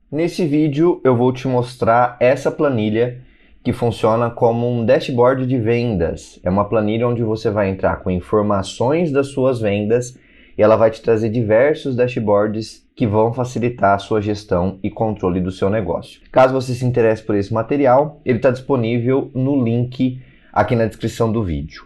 Nesse vídeo eu vou te mostrar essa planilha que funciona como um dashboard de vendas. É uma planilha onde você vai entrar com informações das suas vendas e ela vai te trazer diversos dashboards que vão facilitar a sua gestão e controle do seu negócio. Caso você se interesse por esse material, ele está disponível no link aqui na descrição do vídeo.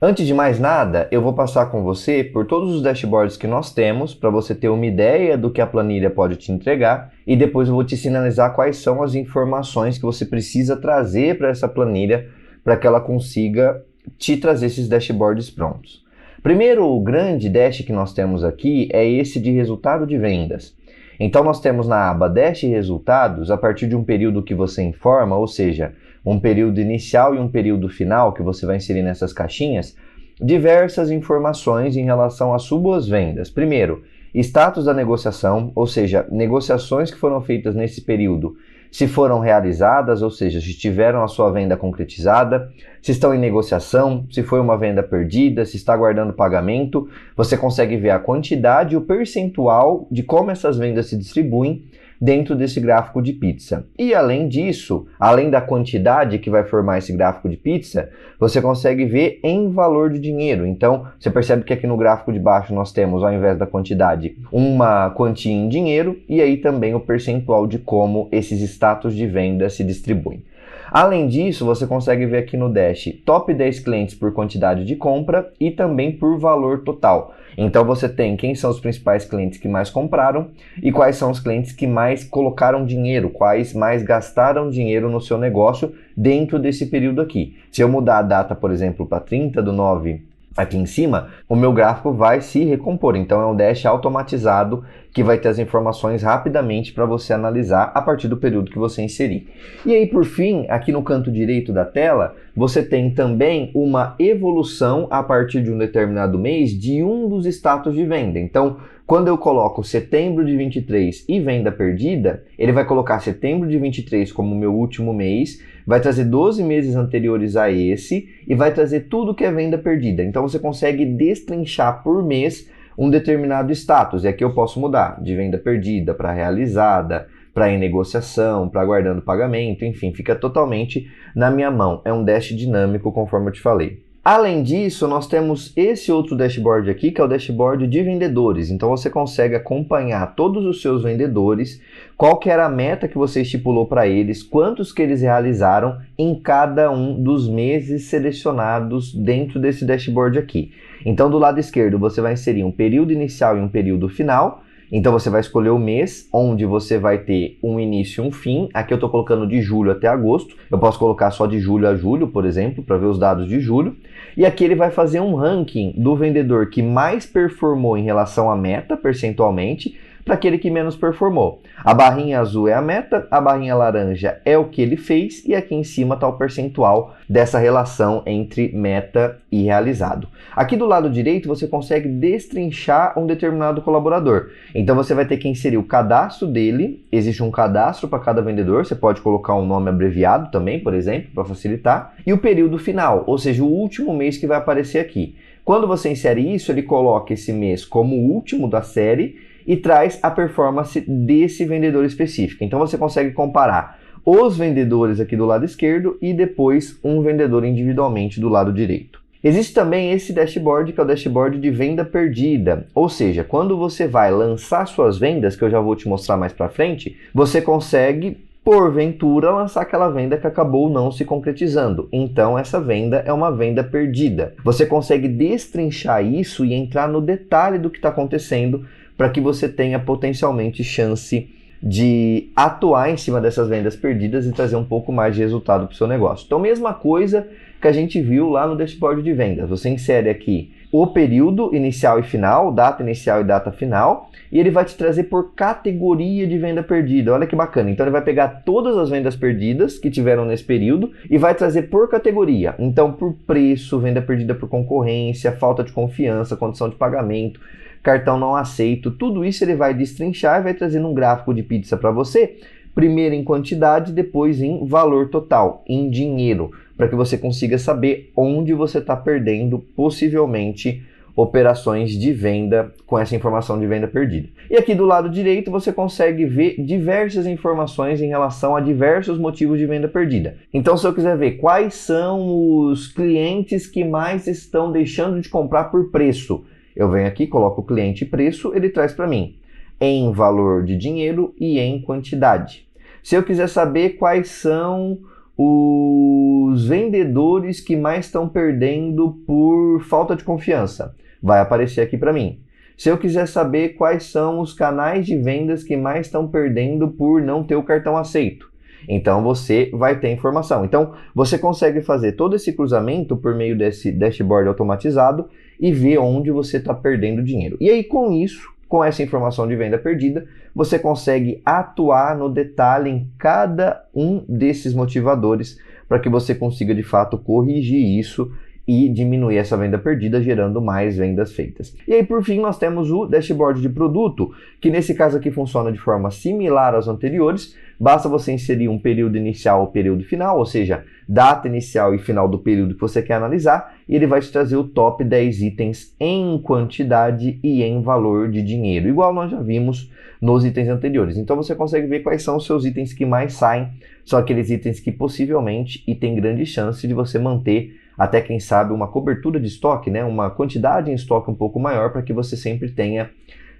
Antes de mais nada, eu vou passar com você por todos os dashboards que nós temos para você ter uma ideia do que a planilha pode te entregar e depois eu vou te sinalizar quais são as informações que você precisa trazer para essa planilha para que ela consiga te trazer esses dashboards prontos. Primeiro, o grande dash que nós temos aqui é esse de resultado de vendas. Então nós temos na aba Dash Resultados, a partir de um período que você informa, ou seja, um período inicial e um período final que você vai inserir nessas caixinhas, diversas informações em relação às suas vendas. Primeiro, status da negociação, ou seja, negociações que foram feitas nesse período, se foram realizadas, ou seja, se tiveram a sua venda concretizada, se estão em negociação, se foi uma venda perdida, se está aguardando pagamento. Você consegue ver a quantidade e o percentual de como essas vendas se distribuem dentro desse gráfico de pizza. E além disso, além da quantidade que vai formar esse gráfico de pizza, você consegue ver em valor de dinheiro. Então, você percebe que aqui no gráfico de baixo nós temos, ao invés da quantidade, uma quantia em dinheiro e aí também o percentual de como esses status de venda se distribuem. Além disso, você consegue ver aqui no Dash top 10 clientes por quantidade de compra e também por valor total. Então você tem quem são os principais clientes que mais compraram e quais são os clientes que mais colocaram dinheiro, quais mais gastaram dinheiro no seu negócio dentro desse período aqui. Se eu mudar a data, por exemplo, para 30/9 aqui em cima, o meu gráfico vai se recompor. Então é um dash automatizado que vai ter as informações rapidamente para você analisar a partir do período que você inserir. E aí, por fim, aqui no canto direito da tela, você tem também uma evolução a partir de um determinado mês de um dos status de venda. Então, quando eu coloco setembro de 23 e venda perdida, ele vai colocar setembro de 23 como meu último mês, vai trazer 12 meses anteriores a esse e vai trazer tudo que é venda perdida. Então você consegue destrinchar por mês um determinado status. E aqui eu posso mudar de venda perdida para realizada, para em negociação, para aguardando pagamento, enfim, fica totalmente na minha mão. É um dash dinâmico, conforme eu te falei. Além disso, nós temos esse outro dashboard aqui, que é o dashboard de vendedores. Então você consegue acompanhar todos os seus vendedores, qual que era a meta que você estipulou para eles, quantos que eles realizaram em cada um dos meses selecionados dentro desse dashboard aqui. Então do lado esquerdo você vai inserir um período inicial e um período final. Então você vai escolher o mês, onde você vai ter um início e um fim. Aqui eu estou colocando de julho até agosto. Eu posso colocar só de julho a julho, por exemplo, para ver os dados de julho. E aqui ele vai fazer um ranking do vendedor que mais performou em relação à meta, percentualmente, para aquele que menos performou. A barrinha azul é a meta, a barrinha laranja é o que ele fez e aqui em cima está o percentual dessa relação entre meta e realizado. Aqui do lado direito você consegue destrinchar um determinado colaborador. Então você vai ter que inserir o cadastro dele, existe um cadastro para cada vendedor, você pode colocar um nome abreviado também, por exemplo, para facilitar, e o período final, ou seja, o último mês que vai aparecer aqui. Quando você insere isso, ele coloca esse mês como o último da série e traz a performance desse vendedor específico. Então você consegue comparar os vendedores aqui do lado esquerdo e depois um vendedor individualmente do lado direito. Existe também esse dashboard que é o dashboard de venda perdida, ou seja, quando você vai lançar suas vendas, que eu já vou te mostrar mais para frente, você consegue porventura lançar aquela venda que acabou não se concretizando. Então essa venda é uma venda perdida. Você consegue destrinchar isso e entrar no detalhe do que está acontecendo para que você tenha potencialmente chance de atuar em cima dessas vendas perdidas e trazer um pouco mais de resultado para o seu negócio. Então, mesma coisa que a gente viu lá no dashboard de vendas. Você insere aqui o período inicial e final, data inicial e data final, e ele vai te trazer por categoria de venda perdida. Olha que bacana. Então, ele vai pegar todas as vendas perdidas que tiveram nesse período e vai trazer por categoria. Então, por preço, venda perdida por concorrência, falta de confiança, condição de pagamento, cartão não aceito, tudo isso ele vai destrinchar e vai trazer um gráfico de pizza para você, primeiro em quantidade, depois em valor total, em dinheiro, para que você consiga saber onde você está perdendo possivelmente operações de venda com essa informação de venda perdida. E aqui do lado direito você consegue ver diversas informações em relação a diversos motivos de venda perdida. Então, se eu quiser ver quais são os clientes que mais estão deixando de comprar por preço, eu venho aqui, coloco o cliente e preço, ele traz para mim em valor de dinheiro e em quantidade. Se eu quiser saber quais são os vendedores que mais estão perdendo por falta de confiança, vai aparecer aqui para mim. Se eu quiser saber quais são os canais de vendas que mais estão perdendo por não ter o cartão aceito, então você vai ter informação. Então você consegue fazer todo esse cruzamento por meio desse dashboard automatizado e ver onde você está perdendo dinheiro. E aí com isso, com essa informação de venda perdida, você consegue atuar no detalhe em cada um desses motivadores para que você consiga de fato corrigir isso e diminuir essa venda perdida, gerando mais vendas feitas. E aí, por fim, nós temos o dashboard de produto, que nesse caso aqui funciona de forma similar aos anteriores. Basta você inserir um período inicial ou período final, ou seja, data inicial e final do período que você quer analisar, e ele vai te trazer o top 10 itens em quantidade e em valor de dinheiro, igual nós já vimos nos itens anteriores. Então você consegue ver quais são os seus itens que mais saem, são aqueles itens que possivelmente e tem grande chance de você manter até quem sabe uma cobertura de estoque, né? Uma quantidade em estoque um pouco maior para que você sempre tenha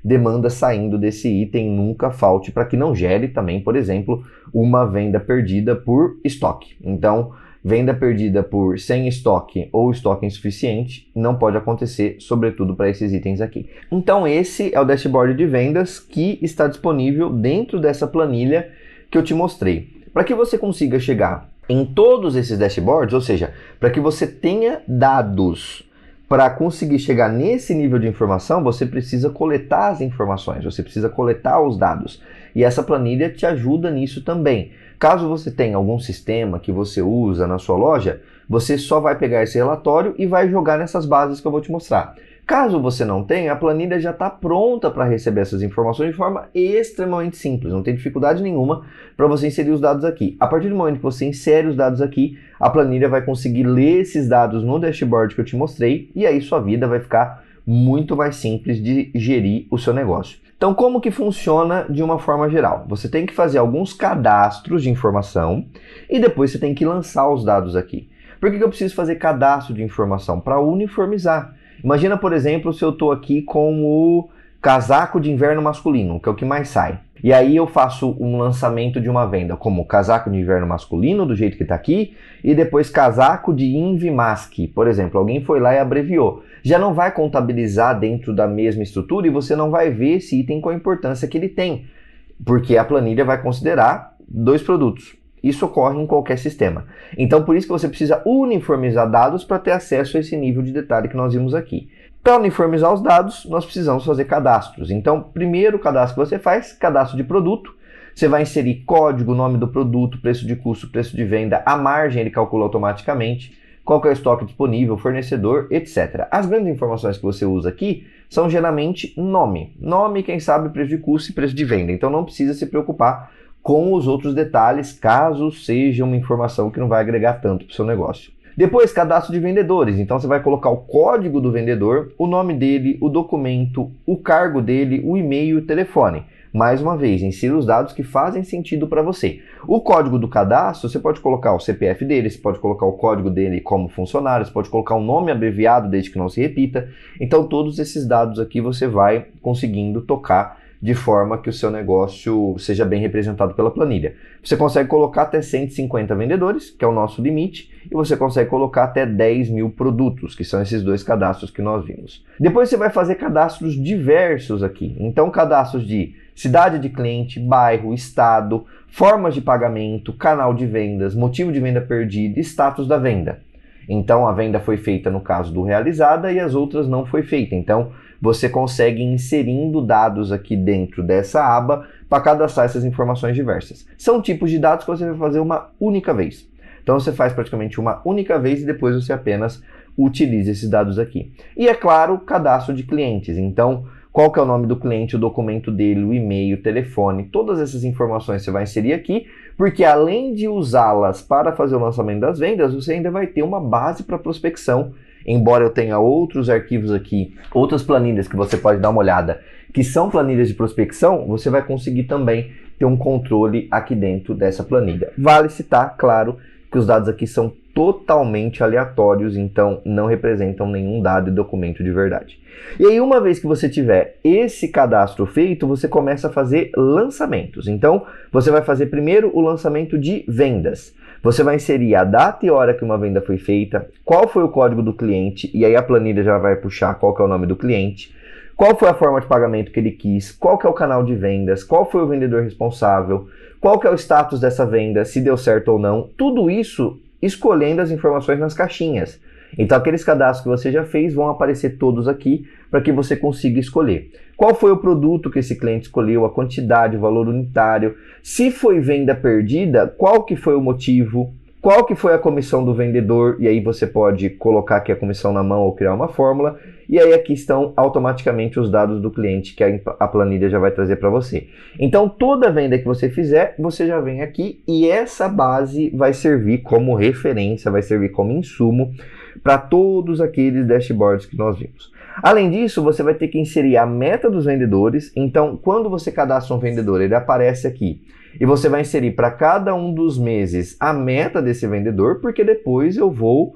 demanda saindo desse item, nunca falte, para que não gere também, por exemplo, uma venda perdida por estoque. Então, venda perdida por sem estoque ou estoque insuficiente não pode acontecer, sobretudo para esses itens aqui. Então esse é o dashboard de vendas que está disponível dentro dessa planilha que eu te mostrei. Para que você consiga chegar em todos esses dashboards, ou seja, para que você tenha dados para conseguir chegar nesse nível de informação, você precisa coletar as informações, você precisa coletar os dados. E essa planilha te ajuda nisso também. Caso você tenha algum sistema que você usa na sua loja, você só vai pegar esse relatório e vai jogar nessas bases que eu vou te mostrar. Caso você não tenha, a planilha já está pronta para receber essas informações de forma extremamente simples, não tem dificuldade nenhuma para você inserir os dados aqui. A partir do momento que você insere os dados aqui, a planilha vai conseguir ler esses dados no dashboard que eu te mostrei e aí sua vida vai ficar muito mais simples de gerir o seu negócio. Então, como que funciona de uma forma geral? Você tem que fazer alguns cadastros de informação e depois você tem que lançar os dados aqui. Por que eu preciso fazer cadastro de informação? Para uniformizar. Imagina, por exemplo, se eu estou aqui com o casaco de inverno masculino, que é o que mais sai. E aí eu faço um lançamento de uma venda como casaco de inverno masculino, do jeito que está aqui, e depois casaco de Invimask, por exemplo. Alguém foi lá e abreviou. Já não vai contabilizar dentro da mesma estrutura e você não vai ver esse item com a importância que ele tem, porque a planilha vai considerar dois produtos. Isso ocorre em qualquer sistema. Então, por isso que você precisa uniformizar dados para ter acesso a esse nível de detalhe que nós vimos aqui. Para uniformizar os dados, nós precisamos fazer cadastros. Então, primeiro cadastro que você faz, cadastro de produto. Você vai inserir código, nome do produto, preço de custo, preço de venda, a margem ele calcula automaticamente, qual que é o estoque disponível, fornecedor, etc. As grandes informações que você usa aqui são geralmente nome. Nome, quem sabe, preço de custo e preço de venda. Então, não precisa se preocupar com os outros detalhes, caso seja uma informação que não vai agregar tanto para o seu negócio. Depois, cadastro de vendedores. Então, você vai colocar o código do vendedor, o nome dele, o documento, o cargo dele, o e-mail e o telefone. Mais uma vez, insira os dados que fazem sentido para você. O código do cadastro, você pode colocar o CPF dele, você pode colocar o código dele como funcionário, você pode colocar um nome abreviado desde que não se repita. Então, todos esses dados aqui você vai conseguindo tocar de forma que o seu negócio seja bem representado pela planilha. Você consegue colocar até 150 vendedores, que é o nosso limite, e você consegue colocar até 10 mil produtos, que são esses dois cadastros que nós vimos. Depois você vai fazer cadastros diversos aqui. Então, cadastros de cidade de cliente, bairro, estado, formas de pagamento, canal de vendas, motivo de venda perdida, status da venda. Então, a venda foi feita no caso do realizada e as outras não foi feita. Então, você consegue ir inserindo dados aqui dentro dessa aba para cadastrar essas informações diversas. São tipos de dados que você vai fazer uma única vez. Então, você faz praticamente uma única vez e depois você apenas utiliza esses dados aqui. E, é claro, cadastro de clientes. Então, qual que é o nome do cliente, o documento dele, o e-mail, o telefone, todas essas informações você vai inserir aqui, porque além de usá-las para fazer o lançamento das vendas, você ainda vai ter uma base para prospecção embora eu tenha outros arquivos aqui, outras planilhas que você pode dar uma olhada, que são planilhas de prospecção, você vai conseguir também ter um controle aqui dentro dessa planilha. Vale citar, claro, que os dados aqui são totalmente aleatórios, então não representam nenhum dado e documento de verdade. E aí, uma vez que você tiver esse cadastro feito, você começa a fazer lançamentos. Então, você vai fazer primeiro o lançamento de vendas. Você vai inserir a data e hora que uma venda foi feita, qual foi o código do cliente, e aí a planilha já vai puxar qual que é o nome do cliente, qual foi a forma de pagamento que ele quis, qual que é o canal de vendas, qual foi o vendedor responsável, qual que é o status dessa venda, se deu certo ou não, tudo isso escolhendo as informações nas caixinhas. Então aqueles cadastros que você já fez vão aparecer todos aqui para que você consiga escolher. Qual foi o produto que esse cliente escolheu, a quantidade, o valor unitário, se foi venda perdida, qual que foi o motivo, qual que foi a comissão do vendedor, e aí você pode colocar aqui a comissão na mão ou criar uma fórmula, e aí aqui estão automaticamente os dados do cliente que a planilha já vai trazer para você. Então toda venda que você fizer, você já vem aqui e essa base vai servir como referência, vai servir como insumo para todos aqueles dashboards que nós vimos. Além disso, você vai ter que inserir a meta dos vendedores, então quando você cadastra um vendedor, ele aparece aqui. E você vai inserir para cada um dos meses a meta desse vendedor, porque depois eu vou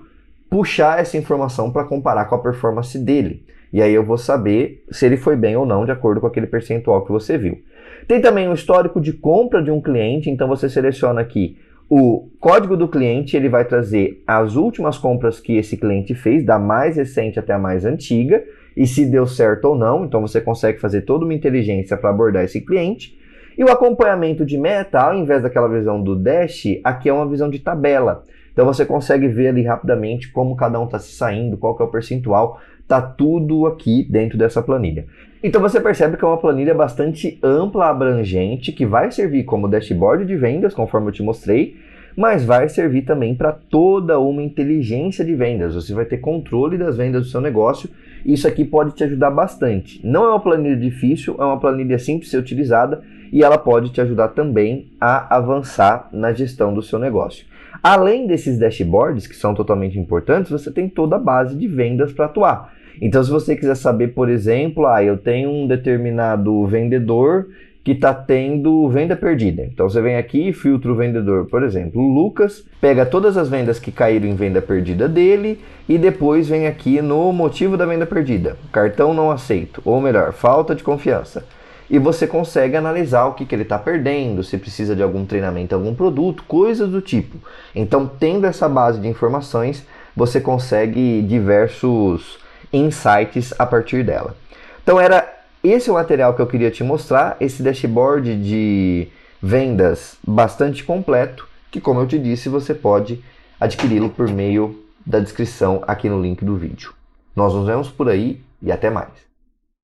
puxar essa informação para comparar com a performance dele. E aí eu vou saber se ele foi bem ou não, de acordo com aquele percentual que você viu. Tem também o histórico de compra de um cliente, então você seleciona aqui o código do cliente, ele vai trazer as últimas compras que esse cliente fez, da mais recente até a mais antiga, e se deu certo ou não, então você consegue fazer toda uma inteligência para abordar esse cliente. E o acompanhamento de meta, ao invés daquela visão do dash, aqui é uma visão de tabela. Então você consegue ver ali rapidamente como cada um está se saindo, qual que é o percentual, está tudo aqui dentro dessa planilha. Então você percebe que é uma planilha bastante ampla, abrangente, que vai servir como dashboard de vendas, conforme eu te mostrei, mas vai servir também para toda uma inteligência de vendas. Você vai ter controle das vendas do seu negócio. Isso aqui pode te ajudar bastante. Não é uma planilha difícil, é uma planilha simples de ser utilizada e ela pode te ajudar também a avançar na gestão do seu negócio. Além desses dashboards, que são totalmente importantes, você tem toda a base de vendas para atuar. Então, se você quiser saber, por exemplo, eu tenho um determinado vendedor que está tendo venda perdida. Então, você vem aqui e filtra o vendedor, por exemplo, o Lucas, pega todas as vendas que caíram em venda perdida dele e depois vem aqui no motivo da venda perdida. Cartão não aceito, ou melhor, falta de confiança. E você consegue analisar o que ele está perdendo, se precisa de algum treinamento, algum produto, coisas do tipo. Então, tendo essa base de informações, você consegue diversos insights a partir dela. Então, era esse o material que eu queria te mostrar, esse dashboard de vendas bastante completo, que, como eu te disse, você pode adquiri-lo por meio da descrição aqui no link do vídeo. Nós nos vemos por aí e até mais.